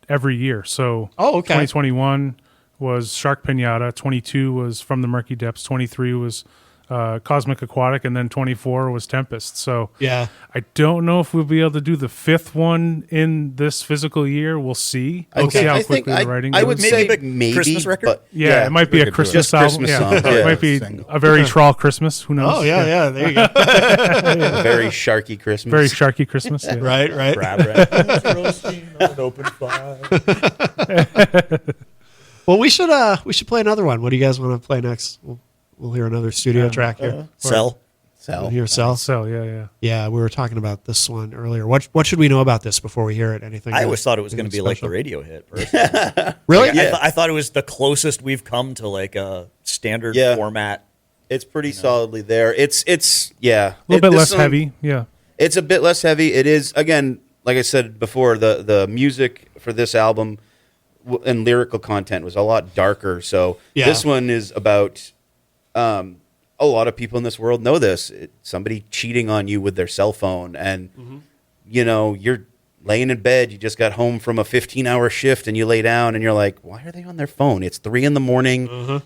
every year. So 2021 was Shark Pinata, 22 was From the Murky Depths, 23 was Cosmic Aquatic, and then 24 was Tempest. So yeah, I don't know if we'll be able to do the 5th one in this physical year. We'll see. We'll see how quickly the writing goes. I would say maybe Christmas record. But it might be a Christmas album. Christmas song. It might be a very TRAWL Christmas. Who knows? Oh yeah. There you go. A very sharky Christmas. Very sharky Christmas. Yeah. Right. Roasting on an open fire. Well, we should play another one. What do you guys want to play next? We'll hear another studio track here. Cell. We'll hear Cell. Yeah. Yeah, we were talking about this one earlier. What should we know about this before we hear it? Anything? I always thought it was going to be like the radio hit. Really? I thought it was the closest we've come to like a standard format. It's pretty solidly there. It's a little bit less heavy. Yeah. It's a bit less heavy. It is, again, like I said before, the music for this album and lyrical content was a lot darker. So this one is about a lot of people in this world know this. Somebody cheating on you with their cell phone, and you're laying in bed. You just got home from a 15-hour shift, and you lay down, and you're like, "Why are they on their phone? It's 3 a.m.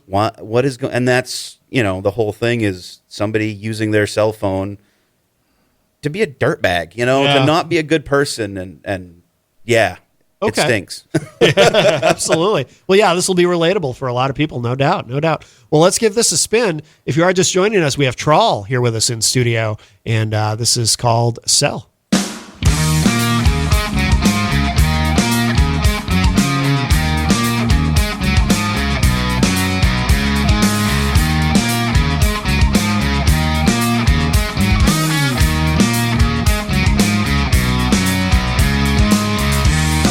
What is going?" And that's the whole thing is somebody using their cell phone to be a dirtbag. To not be a good person, and it stinks. Absolutely. Well, yeah, this will be relatable for a lot of people, no doubt. Well, let's give this a spin. If you are just joining us, we have TRAWL here with us in studio, and this is called Cell.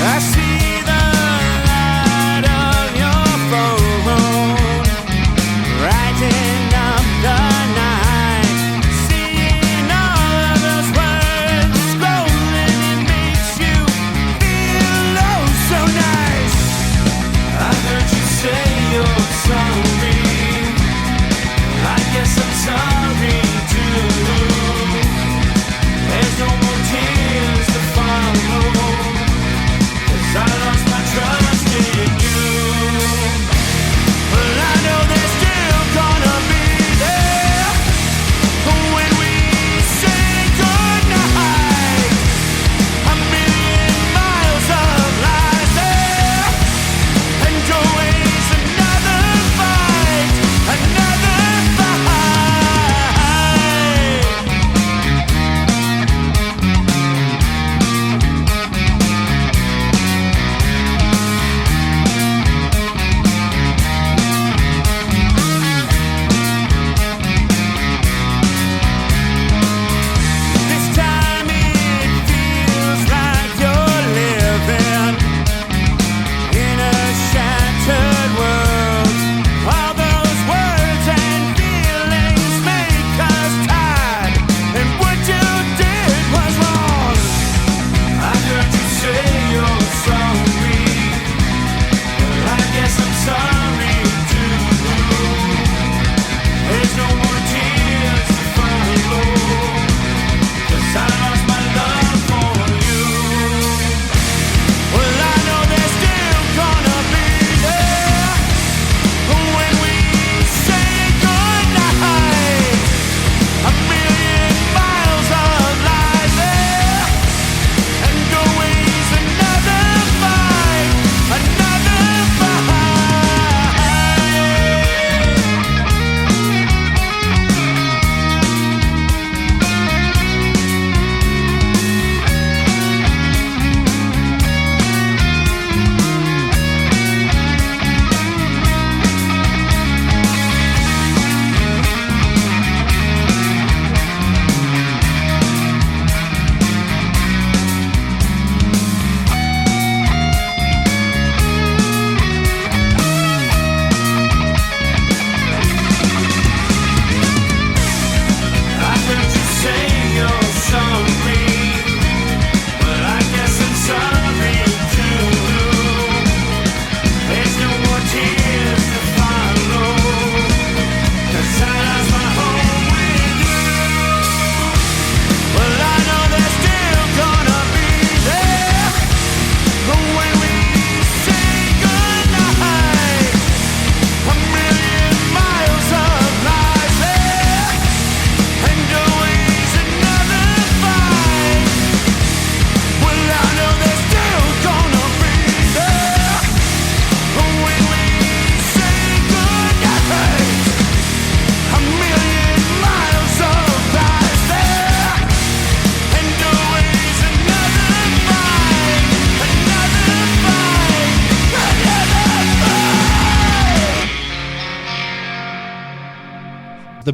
I see the light of your phone, brighten up the night, seeing all of those words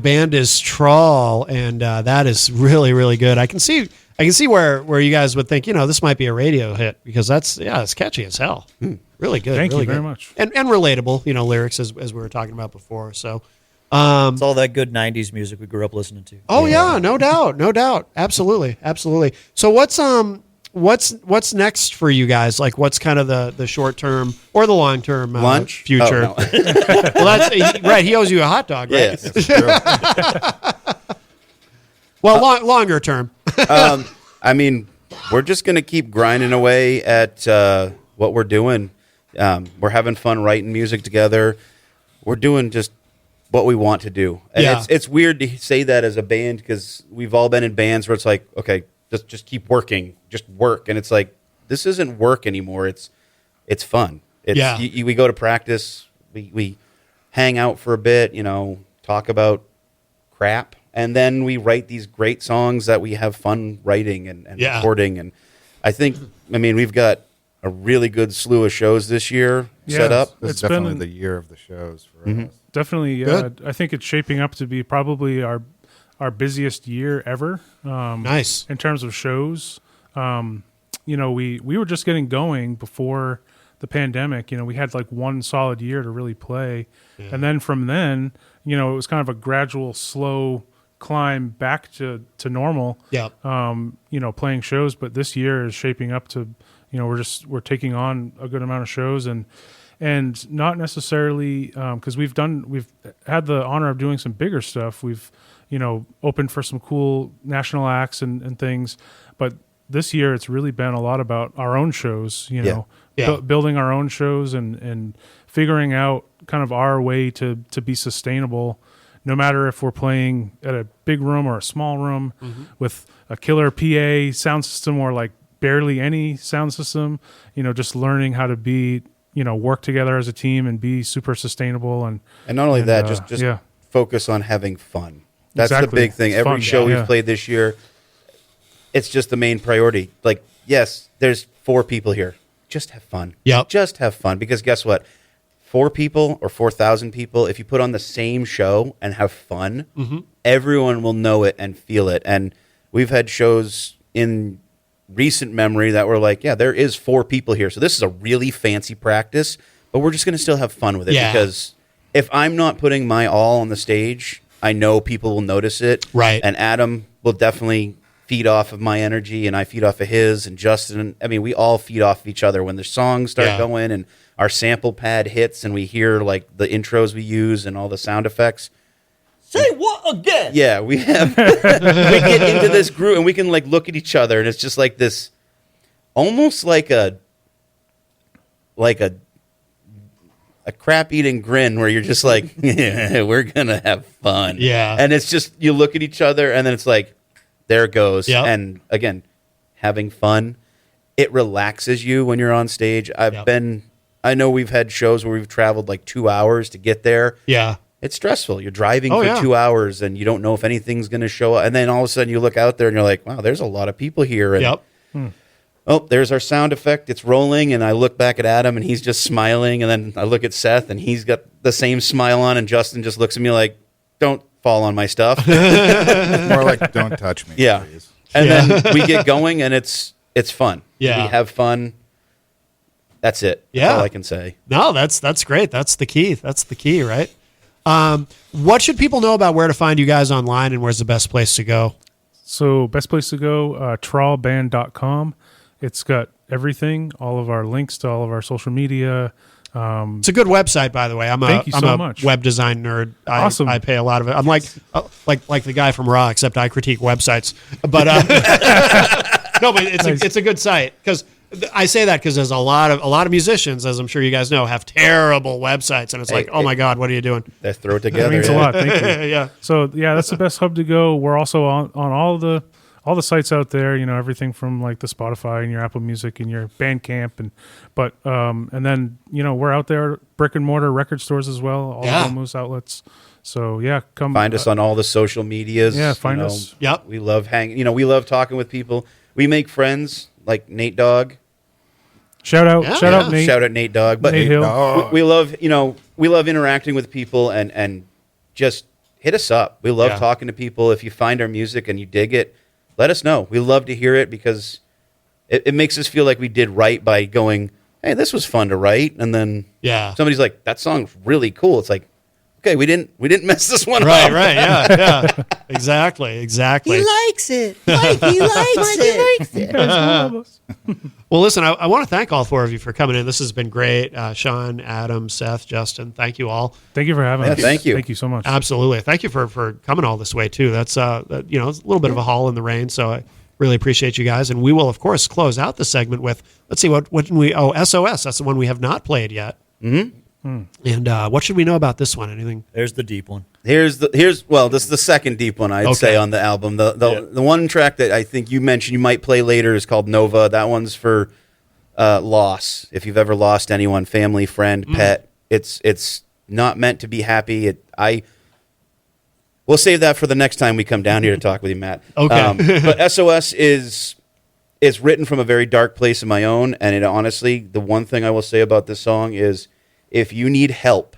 band is TRAWL, and that is really, really good. I can see where you guys would think, this might be a radio hit, because it's catchy as hell. Really good. Thank really you very good. much. And relatable, lyrics as we were talking about before. So, It's all that good '90s music we grew up listening to. oh yeah, no doubt, absolutely. So what's next for you guys? Like, what's kind of the short term or the long term Lunch? future? Oh, no. Well, that's right. He owes you a hot dog, right? Yes. Well, longer term. I mean, we're just going to keep grinding away at what we're doing. We're having fun writing music together. We're doing just what we want to do. And it's weird to say that as a band, because we've all been in bands where it's like, okay, just keep working, just work. And it's like, this isn't work anymore. It's fun. We go to practice. We hang out for a bit, talk about crap. And then we write these great songs that we have fun writing and recording. And I think, we've got a really good slew of shows this year set up. This is definitely the year of the shows for us. Definitely, I think it's shaping up to be probably our busiest year ever. Nice. In terms of shows. We were just getting going before the pandemic. We had like one solid year to really play. Yeah. And then from then, it was kind of a gradual, slow climb back to normal. Yeah. Playing shows, but this year is shaping up to, we're taking on a good amount of shows and not necessarily because we've had the honor of doing some bigger stuff. We've opened for some cool national acts and things, but this year it's really been a lot about our own shows. Building our own shows and figuring out kind of our way to be sustainable. No matter if we're playing at a big room or a small room with a killer PA sound system or like barely any sound system, just learning how to be, work together as a team and be super sustainable. And not only that, just focus on having fun. That's the big thing. It's Every fun. show we've played this year, it's just the main priority. Like, yes, there's 4 people here. Just have fun. Yep. Just have fun. Because guess what? 4 people or 4,000 people, if you put on the same show and have fun, everyone will know it and feel it. And we've had shows in recent memory that were like, there is 4 people here. So this is a really fancy practice, but we're just going to still have fun with it. Yeah. Because if I'm not putting my all on the stage, I know people will notice it. Right. And Adam will definitely feed off of my energy, and I feed off of his, and Justin. We all feed off of each other when the songs start going and our sample pad hits and we hear like the intros we use and all the sound effects. Say what again? Yeah, we have. We get into this groove and we can like look at each other, and it's just like this, almost like a crap eating grin where you're just like, we're gonna have fun. Yeah, and it's just you look at each other and then it's like, there it goes. Yep. And again, having fun, it relaxes you when you're on stage. I know we've had shows where we've traveled like 2 hours to get there. Yeah. It's stressful. You're driving for 2 hours and you don't know if anything's going to show up. And then all of a sudden you look out there and you're like, wow, there's a lot of people here. And oh, there's our sound effect. It's rolling. And I look back at Adam and he's just smiling. And then I look at Seth and he's got the same smile on. And Justin just looks at me like, don't fall on my stuff. More like, don't touch me, please. And then we get going and it's fun. Yeah. We have fun. That's it. That's all I can say. No, that's great. That's the key. That's the key, right? What should people know about where to find you guys online, and where's the best place to go? So best place to go, trawlband.com. It's got everything, all of our links to all of our social media. It's a good website, by the way. I'm a much. web design nerd. Awesome. I pay a lot of it. I'm like the guy from Raw, except I critique websites. But no, but it's a good site, because I say that because there's a lot of musicians, as I'm sure you guys know, have terrible websites, and it's like, oh my God, what are you doing? They throw it together. That means a lot. Thank you. Yeah. So that's the best hub to go. We're also on all the sites out there. Everything from like the Spotify and your Apple Music and your Bandcamp, and then we're out there, brick and mortar record stores as well. All of those outlets. So come find us on all the social medias. Yeah, find us. Yep. We love hanging. We love talking with people. We make friends like Nate Dogg. Shout out Nate. Shout out Nate Dogg. But Nate Hill. We love we love interacting with people and just hit us up. We love Yeah. talking to people. If you find our music and you dig it, let us know. We love to hear it because it makes us feel like we did right by going, hey, this was fun to write. And then Yeah. somebody's like, that song's really cool. It's like, okay, we didn't mess this one Right, up. right, yeah. Exactly. likes it. Like, he likes it. Well, listen, I want to thank all four of you for coming in. This has been great. Sean, Adam, Seth, Justin, thank you all. Thank you for having us. thank you. Thank you so much. Absolutely. Thank you for coming all this way, too. That's, it's a little bit of a haul in the rain, so I really appreciate you guys. And we will, of course, close out the segment with, let's see, what can we, SOS. That's the one we have not played yet. Mm-hmm. And what should we know about this one? Anything? There's the deep one. This is the second deep one I'd say on the album. The one track that I think you mentioned you might play later is called Nova. That one's for loss. If you've ever lost anyone, family, friend, pet, it's not meant to be happy. We'll save that for the next time we come down here to talk with you, Matt. Okay. But SOS is written from a very dark place of my own, and it honestly, the one thing I will say about this song is, if you need help,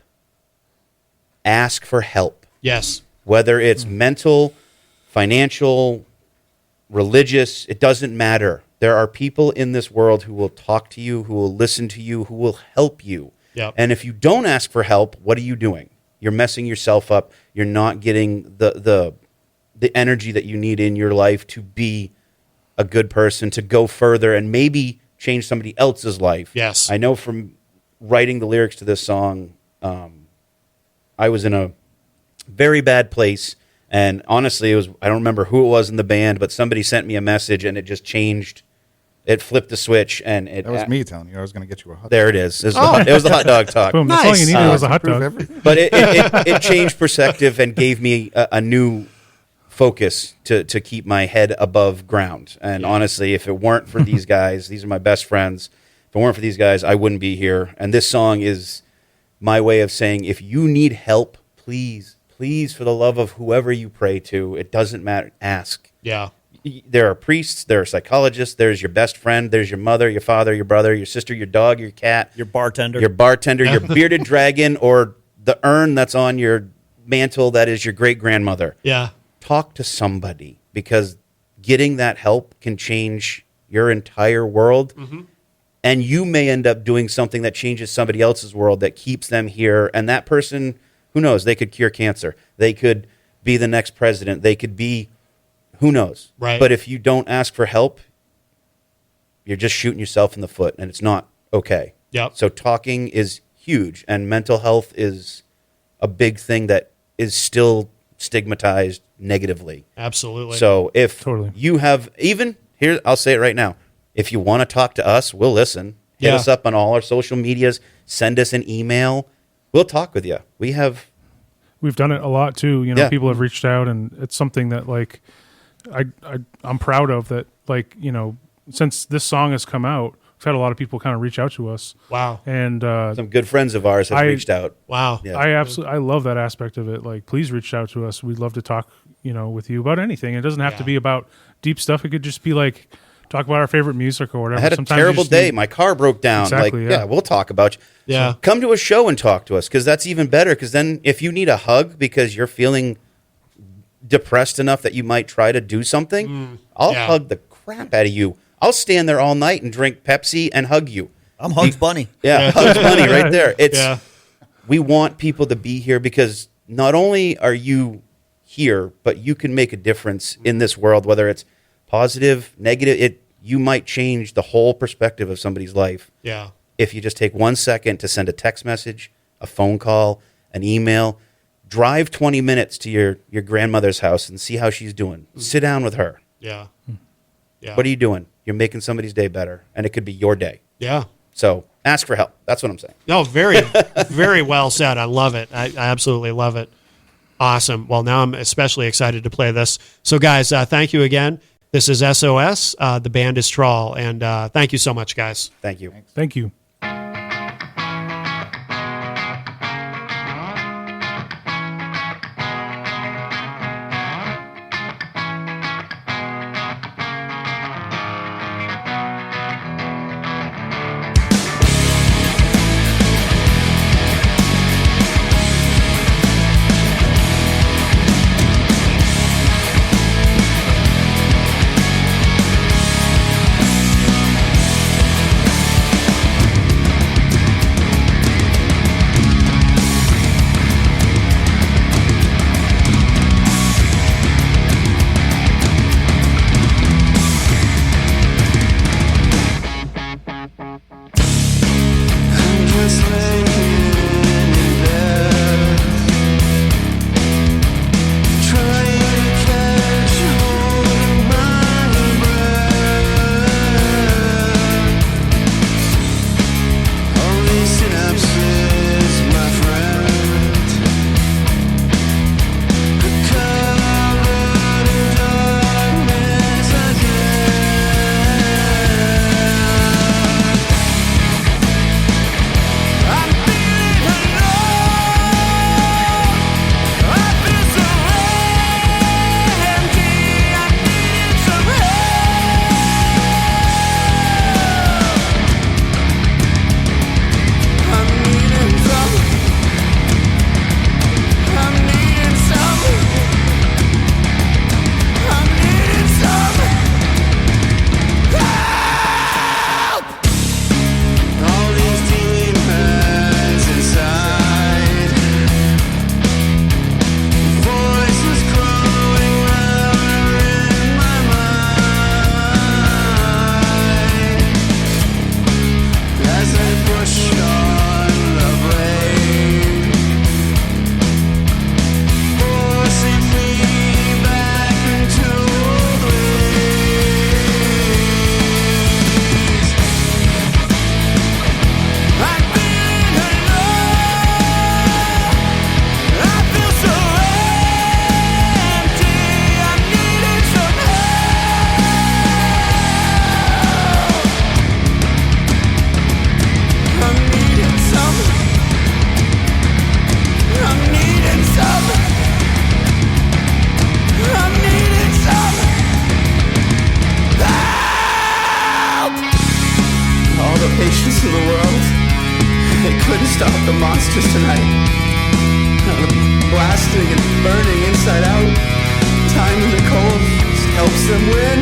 ask for help. Yes. Whether it's mental, financial, religious, it doesn't matter. There are people in this world who will talk to you, who will listen to you, who will help you. Yep. And if you don't ask for help, what are you doing? You're messing yourself up. You're not getting the energy that you need in your life to be a good person, to go further and maybe change somebody else's life. Yes. I know from writing the lyrics to this song, I was in a very bad place, and honestly, I don't remember who it was in the band, but somebody sent me a message, and it just changed. It flipped the switch, and That was me telling you I was going to get you a hot there dog. it is. It was the hot dog talk. Boom, that's all you Nice. needed was a hot Prove dog. everything. But it changed perspective and gave me a new focus to keep my head above ground. And honestly, if it weren't for these guys, these are my best friends. If it weren't for these guys, I wouldn't be here. And this song is my way of saying, if you need help, please, for the love of whoever you pray to, it doesn't matter, ask. Yeah. There are priests, there are psychologists, there's your best friend, there's your mother, your father, your brother, your sister, your dog, your cat, Your bartender. your bearded dragon, or the urn that's on your mantle that is your great-grandmother. Yeah. Talk to somebody, because getting that help can change your entire world. Mm-hmm. And you may end up doing something that changes somebody else's world that keeps them here. And that person, who knows, they could cure cancer. They could be the next president. They could be, who knows. Right. But if you don't ask for help, you're just shooting yourself in the foot, and it's not okay. Yep. So talking is huge, and mental health is a big thing that is still stigmatized negatively. Absolutely. So if Totally. you have, even here, I'll say it right now, if you want to talk to us, we'll listen. Hit Yeah. us up on all our social medias. Send us an email. We'll talk with you. We've done it a lot too. Yeah. People have reached out, and it's something that I'm proud of. That since this song has come out, we've had a lot of people kind of reach out to us. Wow. And some good friends of ours have reached out. Wow. Yeah. I love that aspect of it. Like, please reach out to us. We'd love to talk, with you about anything. It doesn't have to be about deep stuff. It could just be like talk about our favorite music or whatever. I had a Sometimes you terrible just day. need- My car broke down. Exactly, yeah. We'll talk about you. Yeah. So come to a show and talk to us, because that's even better. Because then if you need a hug because you're feeling depressed enough that you might try to do something, I'll Yeah. hug the crap out of you. I'll stand there all night and drink Pepsi and hug you. I'm Hugs Bunny. Yeah, Hugs Bunny right there. Yeah. We want people to be here, because not only are you here, but you can make a difference in this world, whether it's positive, negative. You might change the whole perspective of somebody's life Yeah. if you just take 1 second to send a text message, a phone call, an email. Drive 20 minutes to your grandmother's house and see how she's doing. Sit down with her. Yeah. Yeah. What are you doing? You're making somebody's day better, and it could be your day. Yeah. So ask for help. That's what I'm saying. No, very, very well said. I love it. I absolutely love it. Awesome. Well, now I'm especially excited to play this. So, guys, thank you again. This is SOS. The band is TRAWL. And thank you so much, guys. Thank you. Thank you. stop the monsters tonight. Blasting and burning inside out. Time in the cold helps them win.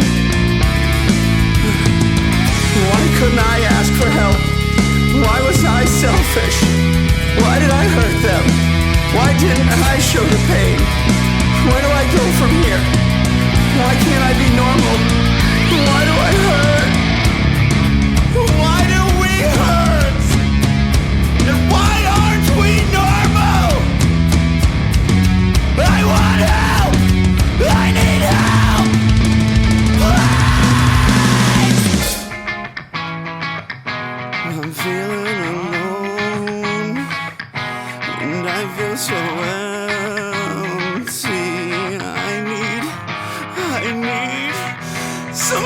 Why couldn't I ask for help? Why was I selfish? Why did I hurt them? Why didn't I show the pain? Where do I go from here? Why can't I be normal? Why do I hurt? Why do we hurt? And why aren't we normal? I want help! I need help! Please! I'm feeling alone, and I feel so empty. I need some